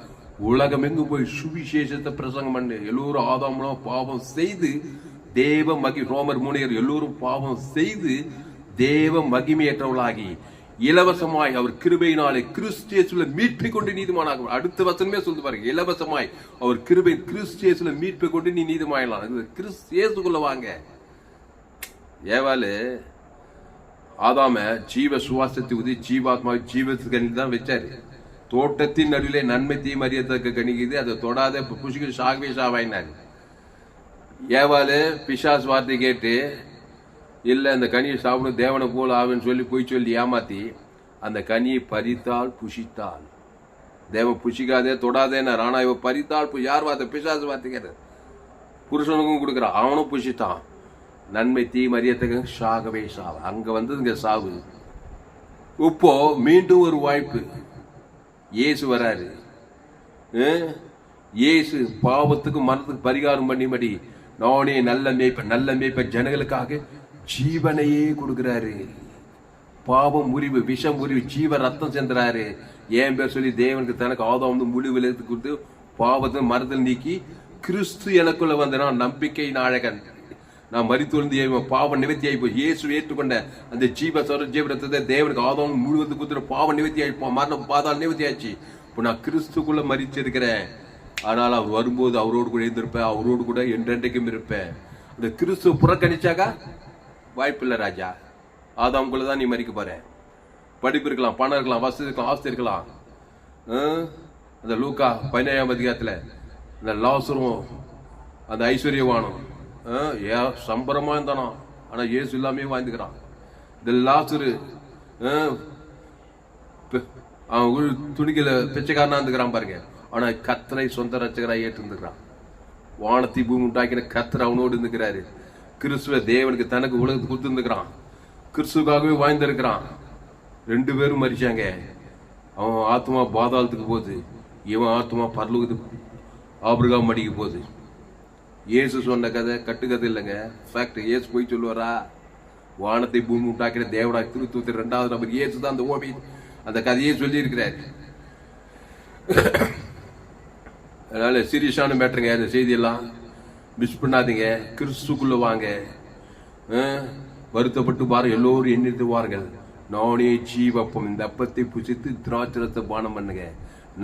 உலகம் எங்கு போய் சுவிசேஷத்தை பிரசங்கம் பண்ணு. எல்லோரும் ஆதாமும் பாவம் செய்து தேவ ரோமர் 3 எல்லோரும் பாவம் செய்து தேவ மகிமையற்றவர்களாகி இலவசமாய் அவர் கிருபையினாலே கிறிஸ்து மீட்பை கொண்டு நீதிமானாக. அடுத்த வசனமே சொல்லி பாருங்க, இலவசமாய் அவர் கிருபை கிறிஸ்து மீட்பை கொண்டு நீ நீதிமாயலாம். கிறிஸ்துக்குள்ள வாங்க. ஏவாலு ஆதாம ஜீவ சுவாசத்தை உதவி ஜீவாத்மா ஜீவத்துக்கு தான் வச்சாரு. தோட்டத்தின் நடுவிலே நன்மை தீமை அறியத்தக்க கணிக்குது, அதை தொடாத புஷிக்கு சாகவே சாவாயினாரு. ஏவாலு பிசாஸ் வார்த்தை கேட்டு இல்லை அந்த கனியை சாப்பிடும் தேவனை போல ஆவேன்னு சொல்லி போய் சொல்லி ஏமாத்தி அந்த கனியை பறித்தால் புஷித்தாள். தேவன் புஷிக்காதே தொடாதேன்னார். ஆனா இவ பறித்தாள். யார் வார்த்தை? பிசாசு வார்த்தை கேட்டார். புருஷனுக்கும் கொடுக்குறான், அவனும் புஷித்தான். நன்மை தீமை அறியத்தக்க சாகவே சாவு. அங்க வந்ததுங்க சாவு. இப்போ மீண்டும் ஒரு வாய்ப்பு. இயேசு வராரு. இயேசு பாவத்துக்கு மரணத்துக்கு பரிகாரம் பண்ணிபடி நானே நல்ல மேய்ப்ப ஜனங்களுக்காக ஜீவனையே கொடுக்கிறாரு. பாவம் முறிவு, விஷம் முறிவு, ஜீவ ரத்தம் சென்றாரு. ஏன் பேர் சொல்லி தேவனுக்கு தனக்கு ஆதாம் முழு விளைத்து கொடுத்து பாவத்தை மரத்தில் நீக்கி கிறிஸ்து எனக்குள்ள வந்தனா நம்பிக்கை நாயகன். நான் மரித்தொழுந்து பாவ நிவர்த்தி ஆகி போய் இயேசு ஏற்றுக்கொண்ட அந்த ஜீவரத்தத்தை தேவனுக்கு ஆதாம் முழுவதும் கொடுத்துற பாவ நிவர்த்தி ஆகி மரணம் பாதால் நிவர்த்தி ஆச்சு. இப்போ நான் கிறிஸ்துக்குள்ள மரிச்சிருக்கிறேன். ஆனால் அவர் வரும்போது அவரோடு கூட இருந்திருப்பேன், அவரோடு கூட என்றென்றைக்கும் இருப்பேன். அந்த கிறிஸ்துவ புறக்கணிச்சாக்கா வாய்ப்பில்லை ராஜா. ஆதாமுக்குள்ள தான் நீ மறிக்க போற. படிப்பு இருக்கலாம், பணம் இருக்கலாம், வசதி இருக்கலாம், ஆஸ்தி இருக்கலாம். அந்த லூக்கா 17ஆம் அதிகாரத்துல இந்த லாசரும் அந்த ஐஸ்வர்யவானும் சம்பரமா இருந்தானோ, ஆனா இயேசு இல்லாமே வாழ்ந்துக்கிறான். இந்த லாசரு அவன் துணிக்கல பிச்சைக்காரனா இருந்துக்கிறான் பாருங்க. ஆனா கர்த்தரை சொந்த ரட்சகராய் ஏற்றிருந்துக்கிறான். வானத்தை பூமி உண்டாக்கின கர்த்தர் அவனோடு இருந்துக்கிறாரு. கிறிஸ்துவ தேவனுக்கு தனக்கு உலகத்துக்கு கொடுத்துருந்துக்கிறான். கிறிஸ்துக்காகவே வாழ்ந்திருக்கிறான். 2 பேரும் மரிச்சாங்க. அவன் ஆத்மா பாதாளத்துக்கு போகுது, இவன் ஆத்மா பரலோகத்துக்கு ஆபிரகாம் மடிக்கு போகுது. இயேசு சொன்ன கதை கட்டுக்கதை இல்லைங்க, ஃபேக்ட். இயேசு போய் சொல்லுவாரா? வானத்தை பூமி உண்டாக்கிற தேவனா கிறிஸ்துவ 2வது நபர் இயேசு தான் அந்த ஓவி அந்த கதையே சொல்லி இருக்கிறார். அதனால சீரியஸான மேட்டருங்க. அந்த செய்தியெல்லாம் மிஸ் பண்ணாதீங்க. கிறிஸ்துக்குள்ள வாங்க. வருத்தப்பட்டு பாரு, எல்லோரும் எண்ணிட்டுவார்கள். நானே ஜீவப்பம். இந்த அப்பத்தை புசித்து திராட்சரத்தை பானம் பண்ணுங்க.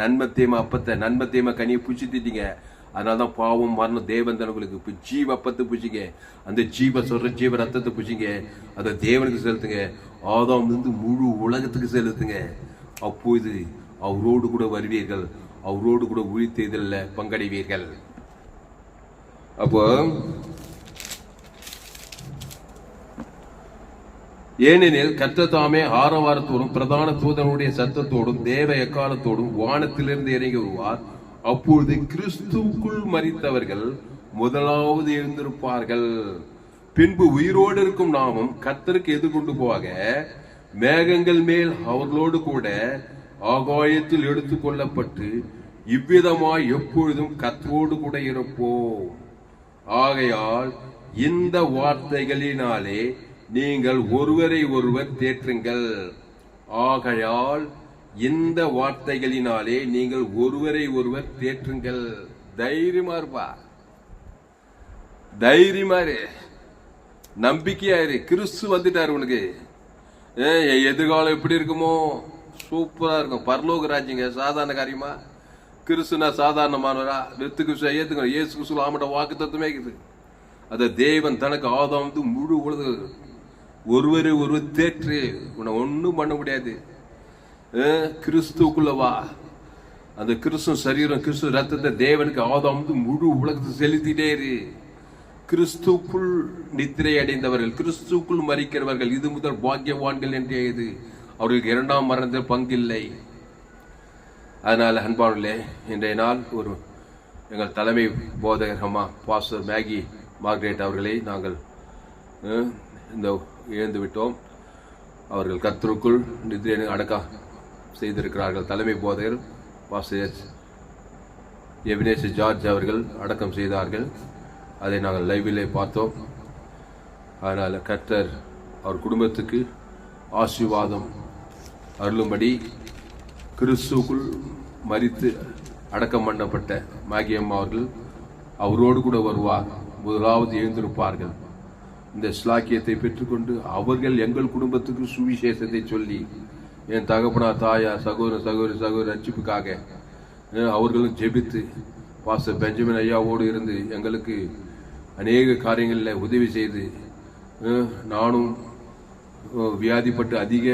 நன்மத்தேம அப்பத்தை நன்மத்தேம கனியை புசித்துட்டீங்க. அதனாலதான் பாவம் மரணம் தேவன் தனங்களுக்கு. இப்ப ஜீவப்பத்தை புசிங்க. அந்த ஜீவ ரத்தத்தை புசிங்க. அதை தேவனுக்கு செலுத்துங்க. ஆதாம் இருந்து முழு உலகத்துக்கு செலுத்துங்க. அப்போது அவரோடு கூட வருவீர்கள், அவரோடு கூட உயிர்த்தெழுதல்ல பங்கடைவீர்கள். அப்போ ஏனெனில் கர்த்தர் தாமே ஆரவாரத்தோடும் பிரதான தூதனுடைய சத்தத்தோடும் தேவ எக்காலத்தோடும் வானத்திலிருந்து இறங்கி வருவார். அப்பொழுது கிறிஸ்துவுக்குள் மரித்தவர்கள் முதலாவது எழுந்திருப்பார்கள். பின்பு உயிரோடு இருக்கும் நாமும் கர்த்தருக்கு எதிர்கொண்டு போக மேகங்கள் மேல் அவர்களோடு கூட ஆகாயத்தில் எடுத்துக் கொள்ளப்பட்டு இவ்விதமாய் எப்பொழுதும் கர்த்தரோடு கூட இருப்போம். ஆகையால் இந்த வார்த்தைகளினாலே நீங்கள் ஒருவரை ஒருவர் தேற்றுங்கள். ஆகையால் இந்த வார்த்தைகளினாலே நீங்கள் ஒருவரை ஒருவர் தேற்றுங்கள். தைரியமா இருப்பா, தைரியமா இரு, நம்பிக்கையா இரு. கிறிஸ்து வந்துட்டாரு உனக்கு. எதிர்காலம் எப்படி இருக்குமோ? சூப்பரா இருக்கும். பரலோக ராஜ்யங்க சாதாரண காரியமா? கிறிஸ்துனா சாதாரணமானவரா? வெத்துக்கு ஏத்துங்க. இயேசு கிறிஸ்து ஆமட்ட வாக்கு தத்துவமே இருக்குது. அத தேவன் தனக்கு ஆதாம் முழு உலக ஒருவர் தேற்று உன்னை ஒன்றும் பண்ண முடியாது. கிறிஸ்துக்குள்ள வா. அந்த கிறிஸ்து சரீரம் கிறிஸ்து ரத்தத்தை தேவனுக்கு ஆதாம் முழு உலகத்தை செலுத்திட்டே இரு. கிறிஸ்துக்குள் நித்திரை அடைந்தவர்கள், கிறிஸ்துக்குள் மரிக்கிறவர்கள், இது முதல் பாக்கியவான்கள் என்றே இது. அவர்களுக்கு இரண்டாம் மரணத்தில் பங்கில்லை. அதனால அன்பானே, இன்றைய நாள் ஒரு எங்கள் தலைமை போதகர் அம்மா பாஸ்டர் மேகி மார்க்ரெட் அவர்களை நாங்கள் இந்த இழந்து விட்டோம். அவர்கள் கர்த்தருக்குள் நித்திரை அடக்கம் செய்திருக்கிறார்கள். தலைமை போதகர் பாஸ்டர் எபினேசர் ஜார்ஜ் அவர்கள் அடக்கம் செய்தார்கள். அதை நாங்கள் லைவிலே பார்த்தோம். அதனால் கர்த்தர் அவர் குடும்பத்துக்கு ஆசீர்வாதம் அருளும்படி கிறிஸ்துக்குள் மரித்து அடக்கம் பண்ணப்பட்ட மாகியம்மா அவர்கள் அவரோடு கூட வருவார். முதலாவது எழுந்திருப்பார்கள். இந்த ஸ்லாக்கியத்தை பெற்றுக்கொண்டு அவர்கள் எங்கள் குடும்பத்துக்கு சுவிசேஷத்தை சொல்லி, என் தகப்பனார், தாயார், சகோதரி ரட்சிப்புக்காக அவர்களும் ஜெபித்து பாஸ்டர் பெஞ்சமின் ஐயாவோடு இருந்து எங்களுக்கு அநேக காரியங்களில் உதவி செய்து, நானும் வியாதிப்பட்டு அதிக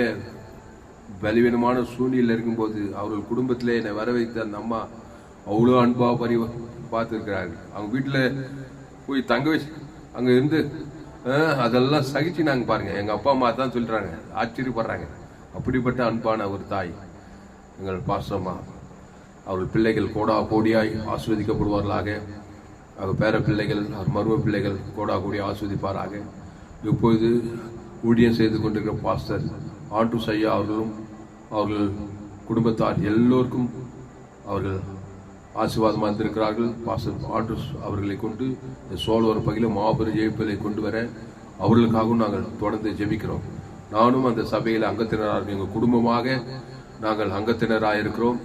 பலவீனமான சூழ்நிலையில் இருக்கும்போது அவர்கள் குடும்பத்திலே என்னை வர வைத்த அந்த அம்மா அவ்வளோ அன்பா பார்த்துருக்கிறார்கள். அவங்க வீட்டில் போய் தங்க வச்சு அங்கே இருந்து அதெல்லாம் சகிச்சு நாங்கள் பாருங்க. எங்கள் அப்பா அம்மா தான் சொல்றாங்க, ஆச்சரியப்படுறாங்க. அப்படிப்பட்ட அன்பான ஒரு தாய் எங்கள் பாசம்மா. அவர்கள் பிள்ளைகள் கோடியாய் ஆஸ்வதிக்கப்படுவார்களாக. அவர் பேர பிள்ளைகள், அவர் மரும பிள்ளைகள் கோடி ஆஸ்வதிப்பாராக. இப்பொழுது ஊழியம் செய்து கொண்டிருக்கிற பாஸ்டர் ஆண்டூஸ் ஐயா அவர்களும் அவர்கள் குடும்பத்தார் எல்லோருக்கும் அவர்கள் ஆசீர்வாதமாக இருந்திருக்கிறார்கள். பாஸ்டர் ஆண்டூஸ் அவர்களை கொண்டு இந்த சோழவர் பகுதியில் மாபெரும் ஜெயிப்பதை கொண்டு வர அவர்களுக்காகவும் நாங்கள் தொடர்ந்து ஜெபிக்கிறோம். நானும் அந்த சபையில் அங்கத்தினராக, எங்கள் குடும்பமாக நாங்கள் அங்கத்தினராக இருக்கிறோம்.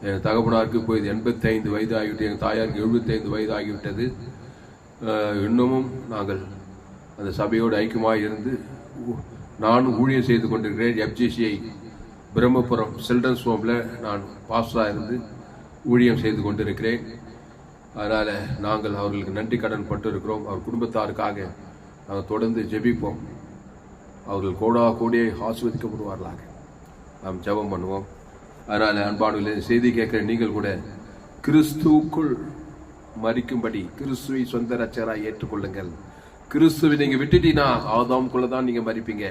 என் தகப்பனாருக்கு இப்போ 85 வயது ஆகிவிட்டு, எங்கள் தாயாருக்கு 75 வயது ஆகிவிட்டது. இன்னமும் நாங்கள் அந்த சபையோடு ஐக்கியமாக இருந்து நானும் ஊழியம் செய்து கொண்டிருக்கிறேன். FGCI பிரம்மபுரம் சில்ட்ரன்ஸ் ஹோமில் நான் பாஸ்டராக இருந்து ஊழியம் செய்து கொண்டிருக்கிறேன். அதனால் நாங்கள் அவர்களுக்கு நன்றி கடன் பட்டு இருக்கிறோம். அவர் குடும்பத்தாருக்காக நாங்கள் தொடர்ந்து ஜெபிப்போம். அவர்கள் கோடியை ஆஸ்வதிக்கப்படுவார்களாக. நாம் ஜெபம் பண்ணுவோம். அதனால் அன்பானவர்களே, செய்தி கேட்கிற நீங்கள் கூட கிறிஸ்துவுக்குள் மரிக்கும்படி கிறிஸ்துவை சொந்த ரட்சகராய் ஏற்றுக்கொள்ளுங்கள். கிறிஸ்துவை நீங்க விட்டுட்டீங்கன்னா ஆதாமுக்குள்ள தான் நீங்க மரிப்பீங்க.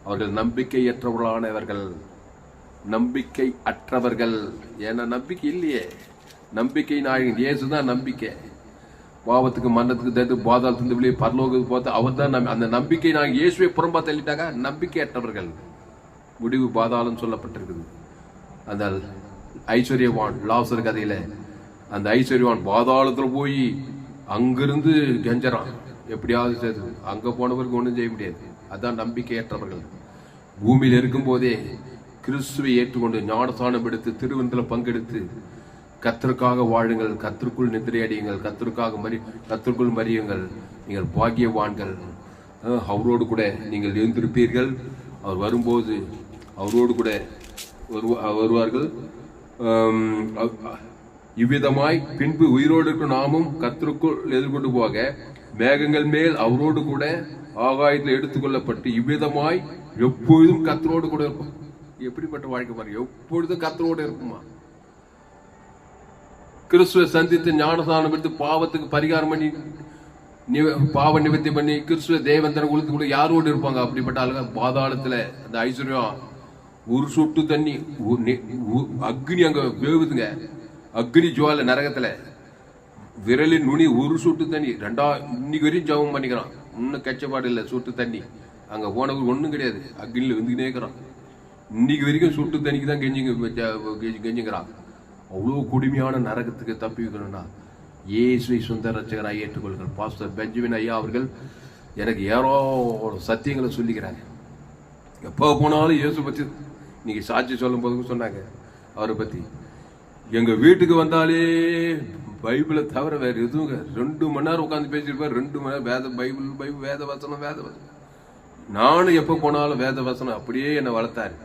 அவர்கள் நம்பிக்கையற்றவர்களானவர்கள், நம்பிக்கை அற்றவர்கள். ஏன்னா நம்பிக்கை இல்லையே. நம்பிக்கை நாயகன் இயேசுதான் நம்பிக்கை. பாவத்துக்கு மரணத்துக்கு தடுத்து பாதாளத்திலிருந்து வெளியே பரலோகத்துக்கு பார்த்து அவர் தான் அந்த நம்பிக்கை. நாங்கள் இயேசுவை புறம்பா தள்ளிட்டாங்க. நம்பிக்கையற்றவர்கள் முடிவு பாதாளம் சொல்லப்பட்டிருக்குது. அந்த ஐஸ்வர்யவான் லாசர் கதையில அந்த ஐஸ்வர்யவான் பாதாளத்துல போய் அங்கிருந்து கெஞ்சறான். எப்படியாவது சரி, அங்க போனவருக்கு ஒன்றும் செய்ய முடியாது. அதான் நம்பிக்கையற்றவர்கள். பூமியில் இருக்கும் போதே கிறிஸ்துவை ஏற்றுக்கொண்டு ஞானஸ்நானம் எடுத்து திருவிருந்தில் பங்கெடுத்து கர்த்தருக்காக வாழுங்கள், கர்த்தருக்குள் நித்திரையடியுங்கள், கர்த்தருக்குள் மரியுங்கள், நீங்கள் பாக்கியவான்கள். அவரோடு கூட நீங்கள் எழுந்திருப்பீர்கள். அவர் வரும்போது அவரோடு கூட வருவார்கள். இவ்விதமாய் பின்பு உயிரோடு இருக்கும் நாமும் கர்த்தருக்குள் எதிர்கொண்டு போக மேகங்கள் மேல் அவரோடு கூட ஆகாயத்தில் எடுத்துக்கொள்ளப்பட்டு இவ்விதமாய் எப்பொழுதும் கர்த்தரோடு கூட இருக்கும். எப்படிப்பட்ட வாழ்க்கை பாருங்க, எப்பொழுதும் கர்த்தரோடு இருக்குமா. கிறிஸ்துவை சந்தித்து ஞானஸ்நானம் எடுத்து பாவத்துக்கு பரிகாரம் பண்ணி பாவ நிவர்த்தி பண்ணி கிறிஸ்துவ தேவந்தன உளுத்து கூட யாரோடு இருப்பாங்க. அப்படிப்பட்ட ஆளுங்க பாதாளத்துல அந்த ஐஸ்வர்யம் ஒரு சொட்டு தண்ணி அக்னி அங்க வேவுதுங்க. அக்னி ஜுவால நரகத்துல விரலின் நுனி ஒரு சொட்டு தண்ணி இன்னைக்கு வரையும் ஜபம் பண்ணிக்கிறான். இன்னும் கச்சப்பாடு இல்லை. சொட்டு தண்ணி அங்க போனவங்க ஒண்ணும் கிடையாது. அக்னியில வந்துக்கினே இருக்கிறான். இன்னைக்கு வரைக்கும் சொட்டு தண்ணிக்கு தான் கெஞ்சுங்கிறான். அவ்வளோ கொடுமையான நரகத்துக்கு தப்பி வைக்கணும்னா இயேசுவை சொந்த ரட்சகராக ஏற்றுக்கொள்ளுங்கள். பாஸ்டர் பெஞ்சமின் ஐயா அவர்கள் எனக்கு ஏறோ சத்தியங்களை சொல்லிக்கிறாங்க. எப்போ போனாலும் இயேசு பற்றி இன்னைக்கு சாட்சி சொல்லும் போது சொன்னாங்க. அவரை பற்றி எங்க வீட்டுக்கு வந்தாலே பைபிளை தவிர வேற எதுவும் 2 மணி நேரம் உட்காந்து பேசியிருப்பார். 2 மணி நேரம் பைபிள் வேத வசனம். நானும் எப்போ போனாலும் வேத வசனம் அப்படியே என்னை வளர்த்தாரு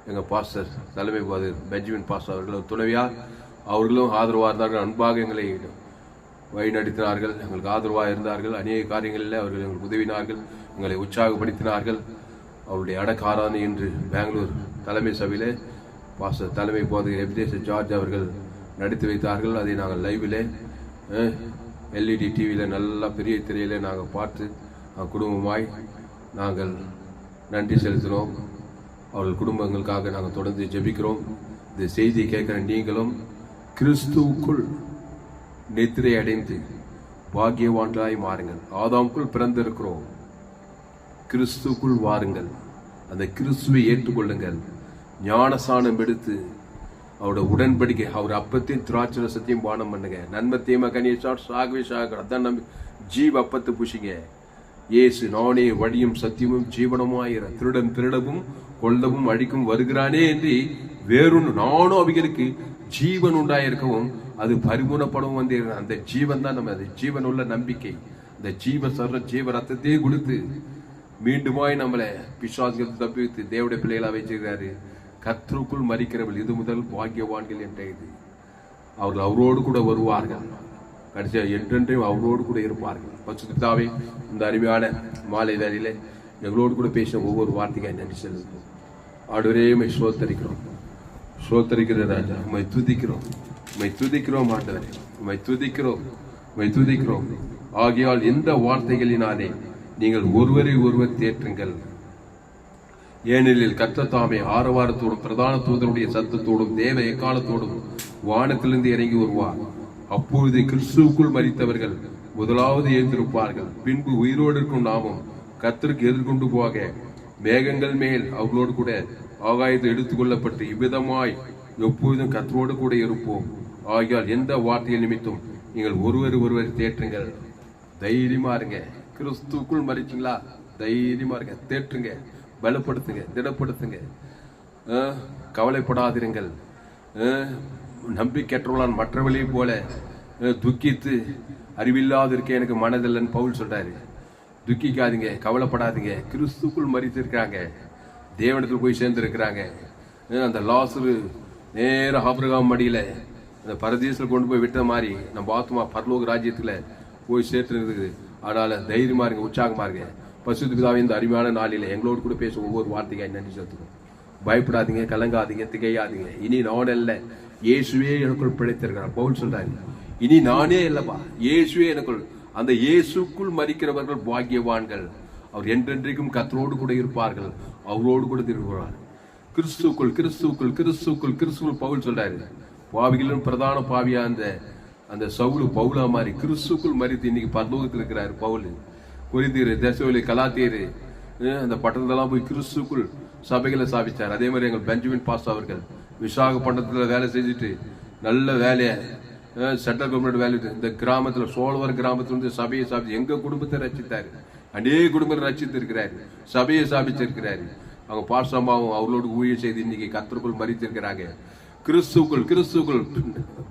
எங்க பாஸ்டர் தலைமை போதகர் பெஞ்சமின் பாஸ்டர் அவர்கள். துணைவியார் அவர்களும் ஆதரவாக இருந்தார்கள். அன்பாக எங்களை வழிநடத்தினார்கள், எங்களுக்கு ஆதரவாக இருந்தார்கள். அநேக காரியங்களில் அவர்கள் எங்களுக்கு உதவினார்கள், எங்களை உற்சாகப்படுத்தினார்கள். அவருடைய அடக்காராணி என்று பெங்களூர் தலைமை சபையிலே பாஸ்டர் தலைமை போதகர் எபிதேசர் ஜார்ஜ் அவர்கள் நடித்து வைத்தார்கள். அதை நாங்கள் லைவில் எல்இடி டிவியில் நல்லா பெரிய திரையில் நாங்கள் பார்த்து குடும்பமாய் நாங்கள் நன்றி செலுத்தினோம். அவர்கள் குடும்பங்களுக்காக நாங்கள் தொடர்ந்து ஜெபிக்கிறோம். இந்த செய்தியை கேட்கிற நீங்களும் கிறிஸ்துவுக்குள் நித்திரை அடைந்து பாக்கியவான்களாய் மாறுங்கள். ஆதாமுக்குள் பிறந்திருக்கிறோம், கிறிஸ்துக்குள் வாருங்கள். அந்த கிறிஸ்துவை ஏற்றுக்கொள்ளுங்கள். ஞானசானம் எடுத்து அவரோட உடன்படிக்கை, அவர் அப்பத்தையும் திராட்சை ரசத்தையும் பானம் பண்ணுங்க. நன்மை தீமை கனியை சாகவே சாக அதான் நம்பி ஜீவ அப்பத்தை புஷிங்க. இயேசு நானே வழியும் சத்தியமும் ஜீவனமாயிர திருடன் திருடவும் கொல்லவும் அழிக்கும் வருகிறானே என்று வேறொன்று நானும் அவைகளுக்கு ஜீவன் உண்டாயிருக்கவும் அது பரிபூர்ணப்படவும் வந்து அந்த ஜீவன் தான் நம்ம, அது ஜீவன் உள்ள நம்பிக்கை. அந்த ஜீவ ரத்தத்தையே கொடுத்து மீண்டுமாய் நம்மளை பிசாசுகள் தப்பி வைத்து தேவடைய பிள்ளைகளா வச்சிருக்கிறாரு. கர்த்தருக்குள் மரிக்கிறவர்கள் இது முதல் பாக்கியவான்கள் என்ற இது. அவர்கள் அவரோடு கூட வருவார்கள், கடைசியா என்றென்றையும் அவரோடு கூட இருப்பார்கள். பரிசுத்த பிதாவே, இந்த அருமையான மாலை வேளையிலே எங்களோடு கூட பேச ஒவ்வொரு வார்த்தைக்காய் நன்றி செலுத்தும். ஆண்டவரே, உம்மை ஸ்தோத்தரிக்கிறோம், ஸ்தோத்தரிக்கிற ராஜா, உம்மை துதிக்கிறோம், உம்மை துதிக்கிறோம் ஆண்டவரே, உம்மை துதிக்கிறோம், உம்மை துதிக்கிறோம். ஆகையால் இந்த வார்த்தைகளினாலே நீங்கள் ஒருவரை ஒருவர் தேற்றுங்கள். ஏனெனில் கர்த்தர் தாமே ஆரவாரத்தோடும் பிரதான தூதருடைய சத்தத்தோடும் தேவ எக்காலத்தோடும் வானத்திலிருந்து இறங்கி வருவார். அப்பொழுது கிறிஸ்துவுக்குள் மரித்தவர்கள் முதலாவது எழுந்திருப்பார்கள். பின்பு உயிரோடு இருக்கும் நாமும் கர்த்தருக்கு எதிர்கொண்டு போக மேகங்கள் மேல் அவர்களோடு கூட ஆகாயத்தை எடுத்துக் கொள்ளப்பட்டு இவ்விதமாய் எப்பொழுதும் கர்த்தரோடு கூட இருப்போம். ஆகையால் எந்த வார்த்தையை நிமித்தம் நீங்கள் ஒருவர் தேற்றுங்கள். தைரியமா இருங்க. கிறிஸ்துவுக்குள் மரிச்சிங்களா? தைரியமா இருங்க, தேற்றுங்க, பலப்படுத்துங்க, திடப்படுத்துங்க. கவலைப்படாதிருங்கள். நம்பிக்கையற்றவளான் மற்றவர்களையும் போல துக்கித்து அறிவில்லாது இருக்க எனக்கு மனதில்லைன்னு பவுல் சொல்றாரு. துக்கிக்காதீங்க, கவலைப்படாதீங்க. கிறிஸ்துக்குள் மரித்திருக்கிறாங்க, தேவனத்தில் போய் சேர்ந்திருக்கிறாங்க. அந்த லாசரு நேர ஆபிரகாம் மடியில அந்த பரதேசத்தில் கொண்டு போய் விட்ட மாதிரி நம்ம ஆத்மா பரலோக ராஜ்யத்துல போய் சேர்த்துருக்குது. அதனால தைரியமா இருங்க, உற்சாகமா இருங்க. பரிசுத்த பிதாவே, இந்த அருமையான நாளில எங்களோடு கூட பேச ஒவ்வொரு வார்த்தைக்காய் நன்றி செலுத்துறோம். பயப்படாதீங்க, கலங்காதீங்க, திகையாதீங்க. இனி நான் அல்ல, இயேசுவே எனக்குள் பிழைத்திருக்கிறார். பவுல் சொல்றாரு, இனி நானே இல்லப்பா, இயேசுவே எனக்குள். அந்த இயேசுக்குள் மரிக்கிறவர்கள் பாக்கியவான்கள். அவர் என்றென்றைக்கும் கர்த்தரோடு கூட இருப்பார்கள், அவரோடு கூட திரும்புவார். கிறிஸ்துக்குள் கிறிஸ்துக்குள் கிறிஸ்துக்குள் கிறிஸ்துக்குள் பவுல் சொல்றாரு. பாவிகளும் பிரதான பாவியா அந்த சவுலு பவுலா மாதிரி கிறிஸ்துக்குள் மரித்து இன்னைக்கு பரலோகத்தில் இருக்கிறாரு. பவுல் குறித்தீரு, தெசோலி, கலாத்தீரு அந்த பட்டணத்தெல்லாம் போய் கிறிஸ்துக்குள் சபைகளை ஸ்தாபிச்சார். அதே மாதிரி எங்கள் பெஞ்சமின் பாஸ்டர் அவர்கள் விசாகப்பட்டினத்தில் வேலை செஞ்சுட்டு நல்ல வேலையை சென்ட்ரல் கவர்மெண்ட் வேலை இந்த கிராமத்தில் சோழவர் கிராமத்துல சபையை ஸ்தாபிச்சு எங்க குடும்பத்தை ரசித்தாரு. அநேக குடும்பத்தை ரசித்து இருக்கிறாரு, சபையை ஸ்தாபிச்சிருக்கிறாரு. அவங்க பாஸ்டம்மாவும் அவர்களோடு ஊழியர் செய்து இன்னைக்கு கர்த்தருக்குள் மரித்திருக்கிறாங்க. கிறிஸ்துக்குள்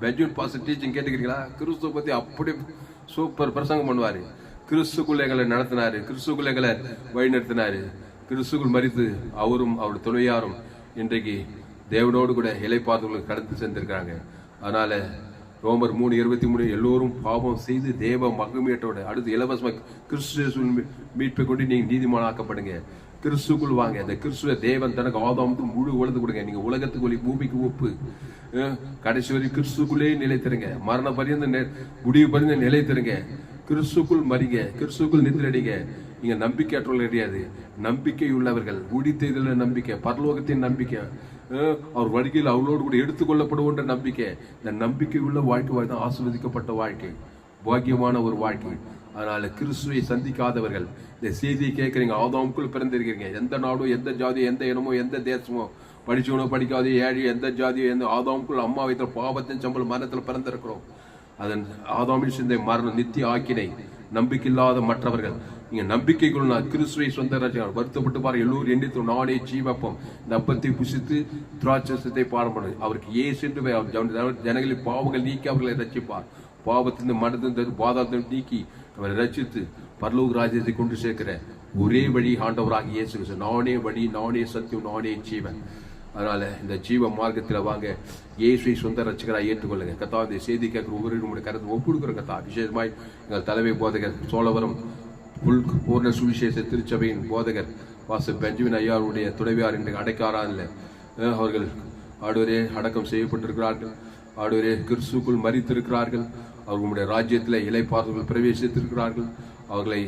பெஞ்சமின் பாஸ்டர் டீச்சிங் கேட்டுக்கிறீங்களா? கிறிஸ்துவ பத்தி அப்படி சூப்பர் பிரசங்கம் பண்ணுவாரு. கிறிஸ்துக்குள் எங்களை நடத்தினாரு, கிறிஸ்துக்குள் எங்களை வழி நடத்தினாரு. கிறிஸ்துக்குள் மரித்து அவரும் அவருடைய துணையாரும் இன்றைக்கு தேவனோடு கூட இளைப்பாறுதலுக்கு கடந்து சென்றிருக்காங்க. அதனால ரோமர் 3:23 எல்லோரும் பாவம் செய்து தேவ மகிமையற்றோட அடுத்து இலவசமாக கிறிஸ்து மீட்பை கொண்டு நீங்க நீதிமானாக்கப்படுங்க. கிறிஸ்துக்குள் வாங்க. அந்த கிறிஸ்துவ தேவன் தனக்கு ஆதாமுக்கு முழு உலகத்து கொடுங்க. நீங்க உலகத்துக்கு ஒளி, பூமிக்கு உப்பு. கடைசி வரை கிறிஸ்துக்குள்ளே நிலைத்திருங்க. மரண பரியந்த முடிவு பரியந்த நிலைத்திருங்க. கிறிஸ்துக்குள் மறிங்க, கிறிஸ்துக்குள் நித்திரடிங்க. நீங்க நம்பிக்கையற்றவர்கள் கிடையாது, நம்பிக்கை உள்ளவர்கள். ஊழியத்தில நம்பிக்கை, பரலோகத்தின் நம்பிக்கை, அவர் வருகையில் அவளோடு கூட எடுத்துக்கொள்ளப்படுவோன்ற நம்பிக்கை. இந்த நம்பிக்கை உள்ள வாழ்க்கை தான் ஆசீர்வதிக்கப்பட்ட வாழ்க்கை, பாக்கியமான ஒரு வாழ்க்கை. அதனால கிறிஸ்துவை சந்திக்காதவர்கள் இந்த செய்தியை கேட்கறீங்க. ஆதாமுக்குள் பிறந்திருக்கிறீங்க. எந்த நாடோ, எந்த ஜாதியோ, எந்த இனமோ, எந்த தேசமோ, படிச்சவனோ படிக்காதோ, ஏழை, எந்த ஜாதியோ, எந்த ஆதாமுக்குள் அம்மா வைத்த பாவத்தின் சம்பளம் மரணத்தில் பிறந்திருக்கிறோம். அதன் ஆதாமின் சிந்தை மரணம், நித்திய ஆக்கினை. நம்பிக்கை இல்லாத மற்றவர்கள் நீங்க நம்பிக்கைக்குள் கிறிஸ்துவை சொந்த ராஜ்யம் வருத்தப்பட்டு பாரு. எல்லோரும் எண்ணித்து நானே ஜீவப்பம், இந்த அப்பத்தை புசித்து திராட்சத்தை பாரம்படும். அவருக்கு ஏசு ஜனங்களின் பாவங்கள் நீக்கி அவர்களை ரட்சிப்பார். பாவத்தின் மனதின் பாதாளத்தை நீக்கி அவரை ரட்சித்து பரலோக ராஜ்யத்தை கொண்டு சேர்க்கிற ஒரே வழி ஆண்டவராக இயேசு. நானே வழி, நானே சத்தியம், நானே ஜீவன். அதனால இந்த ஜீவ மார்க்கத்தில் வாங்க, இயேசுவை சொந்த ரட்சகராக ஏற்றுக்கொள்ளுங்க. கத்தா இந்த செய்தி கேட்கிற ஒவ்வொரு நம்முடைய கருத்து ஒப்புடுக்கிற கத்தா. விசேஷமாய் எங்கள் தலைமை போதகர் சோழவரம் பூர்ண சுவிசேஷ திருச்சபையின் போதகர் பாஸ்டர் பெஞ்சமின் ஐயாவுடைய துணைவியார் இன்றைக்கு அடைக்காரான்ல அவர்கள் ஆண்டவரே அடக்கம் செய்யப்பட்டிருக்கிறார்கள். ஆண்டவரே கிறிஸ்துக்குள் மரித்திருக்கிறார்கள். அவர்களுடைய ராஜ்யத்தில் இளைப்பாறுதல் பிரவேசித்திருக்கிறார்கள். அவர்களை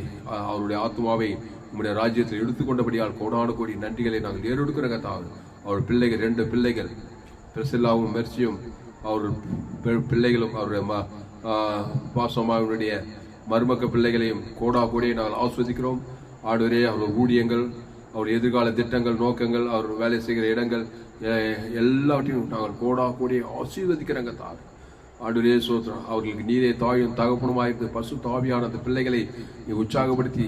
அவருடைய ஆத்மாவை நம்முடைய ராஜ்யத்தில் எடுத்துக்கொண்டபடியால் கோடான கோடி நன்றிகளை நாங்கள் ஏறெடுக்கிற கத்தாவே. அவர் பிள்ளைகள் 2 பிள்ளைகள் பிரசில்லாவும் மெர்சியும் அவர் பிள்ளைகளும் அவருடைய பாசமாவுடைய மருமக்க பிள்ளைகளையும் கோடா கோடியை நாங்கள் ஆஸ்வதிக்கிறோம். ஆண்டவரே அவர் ஊழியங்கள், அவர் எதிர்கால திட்டங்கள், நோக்கங்கள், அவர் வேலை செய்கிற இடங்கள் எல்லாவற்றையும் நாங்கள் கோடா கோடியை ஆசீர்வதிக்கிறோங்க தாவே. ஆண்டவரே சோத்திரம். அவர்களுக்கு நீரே தாயும் தகப்பனுமாயிருந்து பசு தாவியான அந்த பிள்ளைகளை உற்சாகப்படுத்தி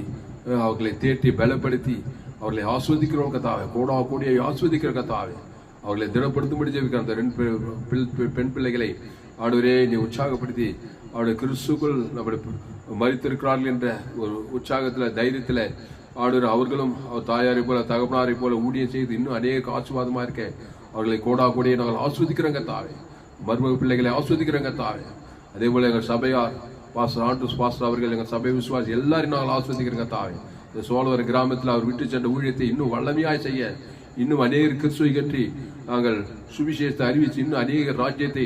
அவர்களை தேற்றி பலப்படுத்தி அவர்களை ஆஸ்வதிக்கிறோம் கத்தாவே. கோடா கோடியை ஆஸ்வதிக்கிற கத்தாவே. அவர்களை திடப்படுத்தும்படி ஜெபிக்கிற அந்த 2 பெண் பிள்ளைகளை ஆண்டவரே நீ உற்சாகப்படுத்தி அவருடைய கிறிஸ்துக்குள் நம்முடைய மரித்திருக்கிறார்கள் என்ற ஒரு உற்சாகத்தில் தைரியத்தில் ஆண்டவர் அவர்களும் அவர் தாயாரை போல தகப்பனாரை போல ஊழியம் செய்து இன்னும் அநேக ஆசீர்வாதமாக இருக்க அவர்களை கோடா கோடியை நாங்கள் ஆஸ்வதிக்கிறோங்க தாவே. மருமக பிள்ளைகளை ஆஸ்வதிக்கிறோங்க தாவே. அதே போல எங்கள் சபையார் பாஸ்டர் ஆண்டூஸ் பாஸ்டர் அவர்கள், எங்கள் சபை விசுவாசி எல்லாரும் நாங்கள் ஆஸ்வதிக்கிறோங்க தாவே. இந்த சோழவர கிராமத்தில் அவர் விட்டு சென்ற ஊழியத்தை இன்னும் வல்லமையாய் செய்ய, இன்னும் அநேக கிறிஸ்துவை கற்றி நாங்கள் சுவிசேஷத்தை அறிவித்து இன்னும் அநேக ராஜ்யத்தை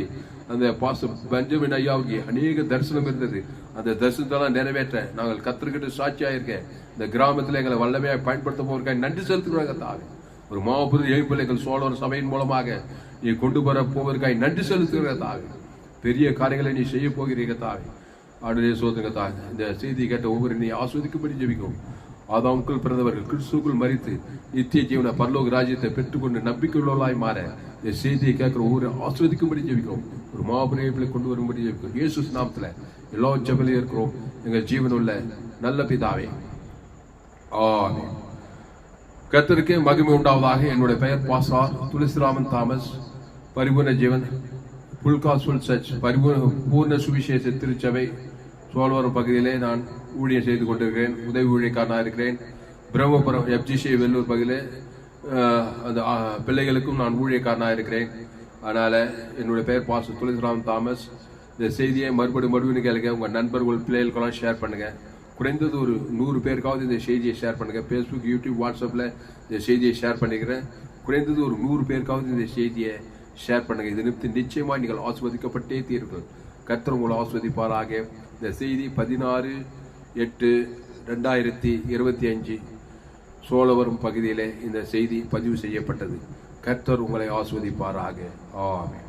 அந்த பாஸ்டர் பெஞ்சமின் ஐயாவுக்கு அநேக தரிசனம் இருந்தது. அந்த தரிசனத்தெல்லாம் நிறைவேற்ற நாங்கள் கத்திரிக்கிட்டு சாட்சியாக இருக்க இந்த கிராமத்தில் எங்களை வல்லமையாக பயன்படுத்த போவதற்காக நன்றி செலுத்துகிறாங்க தாவே. ஒரு மாபெரும் எழுப்பிள்ளைகள் சோழர் சபையின் மூலமாக நீ கொண்டு வர போவதற்காக நன்றி செலுத்துகிற தாவே. பெரிய காரியங்களை நீ செய்ய போகிறீங்க தாவே. ஆண்டவரே சோதங்க தாவே. இந்த செய்தி கேட்ட ஒவ்வொரு நீ ஆஸ்வதிக்கும்படி ஜெபிக்கும். ஆதாமுக்குள் பிறந்தவர்கள் கிறிஸ்துக்குள் மரித்து நித்திய ஜீவன பரலோக ராஜ்யத்தை பெற்றுக்கொண்டு நம்பிக்கையுள்ளவர்களாய் மாற இந்த செய்தியை கேட்கிற ஒவ்வொரு ஆஸ்வதிக்கும்படி ஜெபிக்கும். ஒரு மாபெரும் கொண்டு வரும்படி ஜெபிக்கும். இயேசு நாமத்துல எல்லா ஜெபலையும் இருக்கிறோம் எங்கள் ஜீவனுள்ள நல்ல பிதாவே, ஆமென். கர்த்தருக்கு மகிமை உண்டாவதாக. என்னுடைய பெயர் பாஸ்டர் துளசிராமன் தாமஸ், பரிபூர்ண ஜீவன் ஃபுல் காஸ்பல் சர்ச் பூர்ண சுவிசேஷ திருச்சபை சோழவரம் பகுதியிலே நான் ஊழியம் செய்து கொண்டிருக்கிறேன். உதவி ஊழியக்காரனாக இருக்கிறேன். பிரம்மபுரம் FGC வெள்ளூர் பகுதியிலே அந்த பிள்ளைகளுக்கும் நான் ஊழியக்காரனாக இருக்கிறேன். அதனால் என்னுடைய பெயர் பாஸ்டர் துளசிராமன் தாமஸ். இந்த செய்தியை மறுபடியும் கேளுங்க. உங்கள் நண்பர்கள் பிள்ளைகளுக்கெல்லாம் ஷேர் பண்ணுங்கள். குறைந்தது ஒரு 100 பேருக்காவது இந்த செய்தியை ஷேர் பண்ணுங்கள். ஃபேஸ்புக், யூடியூப், வாட்ஸ்அப்பில் இந்த செய்தியை ஷேர் பண்ணிக்கிறேன். குறைந்தது ஒரு 100 பேருக்காவது இந்த செய்தியை ஷேர் பண்ணுங்கள். இது நிச்சயமாக நீங்கள் ஆஸ்வதிக்கப்பட்டே தீர்கள். கர்த்தர் உங்களை ஆஸ்வதிப்பாராக. இந்த செய்தி 16/8/2025 சோழவரம் பகுதியிலே இந்த செய்தி பதிவு செய்யப்பட்டது. கர்த்தர் உங்களை ஆஸ்வதிப்பாராக. ஆமென்.